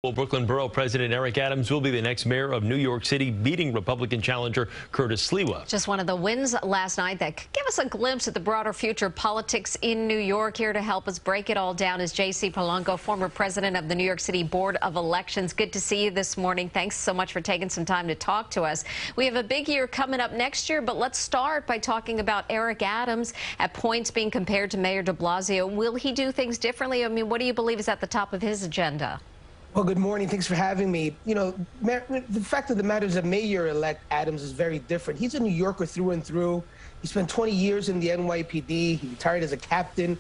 Well, Brooklyn Borough President Eric Adams will be the next mayor of New York City, beating Republican challenger Curtis Sliwa. Just one of the wins last night that could give us a glimpse at the broader future of politics in New York. Here to help us break it all down is J.C. Polanco, former president of the New York City Board of Elections. Good to see you this morning. Thanks so much for taking some time to talk to us. We have a big year coming up next year, but let's start by talking about Eric Adams, at points being compared to Mayor de Blasio. Will he do things differently? I mean, what do you believe is at the top of his agenda? Well, good morning. Thanks for having me. You know, the fact of the matter is that Mayor-elect Adams is very different. He's a New Yorker through and through. He spent 20 years in the NYPD. He retired as a captain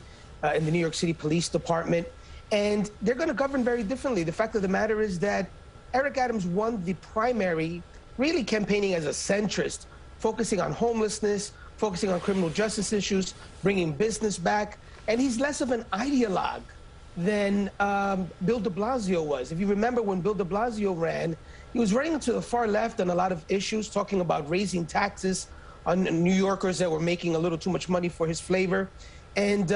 in the New York City Police Department. And they're going to govern very differently. The fact of the matter is that Eric Adams won the primary, really campaigning as a centrist, focusing on homelessness, focusing on criminal justice issues, bringing business back. And he's less of an ideologue than Bill de Blasio was. If you remember when Bill de Blasio ran, he was running to the far left on a lot of issues, talking about raising taxes on New Yorkers that were making a little too much money for his flavor, and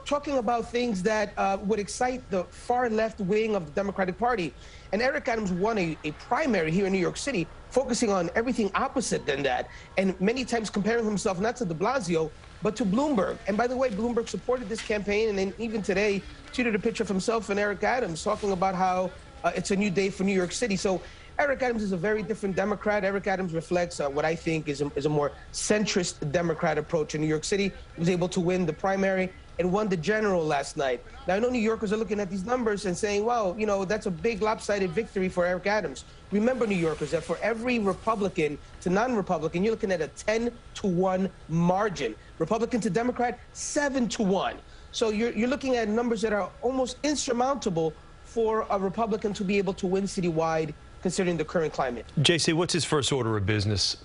talking about things that would excite the far left wing of the Democratic Party. And Eric Adams won a primary here in New York City, focusing on everything opposite than that, and many times comparing himself not to de Blasio, but to Bloomberg. And by the way, Bloomberg supported this campaign, and then even today tweeted a picture of himself and Eric Adams talking about how it's a new day for New York City. So Eric Adams is a very different Democrat. Eric Adams reflects what I think is a more centrist Democrat approach in New York City. He was able to win the primary and won the general last night. Now, I know New Yorkers are looking at these numbers and saying, wow, you know, that's a big lopsided victory for Eric Adams. Remember, New Yorkers, that for every Republican to non-Republican, you're looking at a 10-to-1 margin. Republican to Democrat, 7-to-1. So you're looking at numbers that are almost insurmountable for a Republican to be able to win citywide, considering the current climate. JC, what's his first order of business?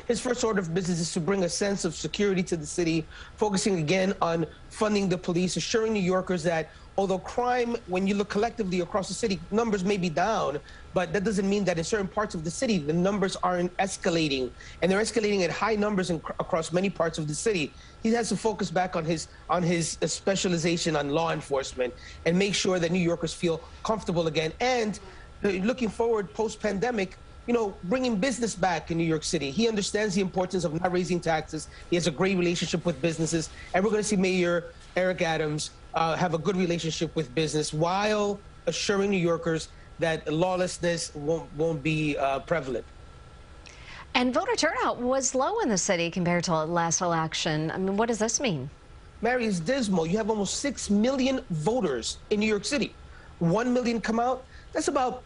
His first order of business is to bring a sense of security to the city, focusing again on funding the police, assuring New Yorkers that although crime, when you look collectively across the city, numbers may be down, but that doesn't mean that in certain parts of the city, the numbers aren't escalating. And they're escalating at high numbers across many parts of the city. He has to focus back on his specialization on law enforcement and make sure that New Yorkers feel comfortable again. And looking forward post-pandemic, you know, bringing business back in New York City. He understands the importance of not raising taxes. He has a great relationship with businesses. And we're going to see Mayor Eric Adams have a good relationship with business while assuring New Yorkers that lawlessness won't be prevalent. And voter turnout was low in the city compared to the last election. I mean, what does this mean? Mary, it's dismal. You have almost 6 million voters in New York City. 1 million come out. That's about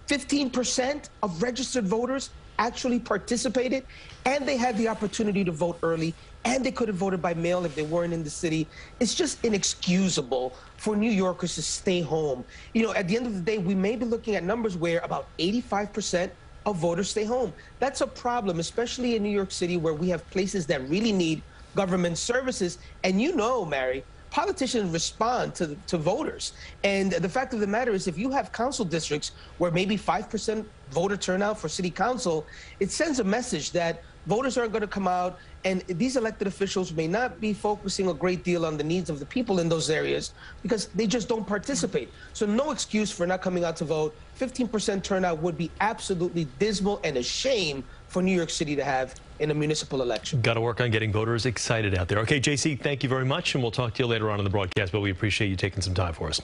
15% of registered voters actually participated, and they had the opportunity to vote early, and they could have voted by mail if they weren't in the city. It's just inexcusable for New Yorkers to stay home. You know, at the end of the day, we may be looking at numbers where about 85% of voters stay home. That's a problem, especially in New York City, where we have places that really need government services. And you know, Mary, politicians respond to voters. And the fact of the matter is, if you have council districts where maybe 5% voter turnout for city council, it sends a message that voters aren't going to come out, and these elected officials may not be focusing a great deal on the needs of the people in those areas because they just don't participate. So no excuse for not coming out to vote. 15% turnout would be absolutely dismal and a shame for New York City to have in a municipal election. Got to work on getting voters excited out there. Okay, JC, thank you very much, and we'll talk to you later on in the broadcast, but we appreciate you taking some time for us.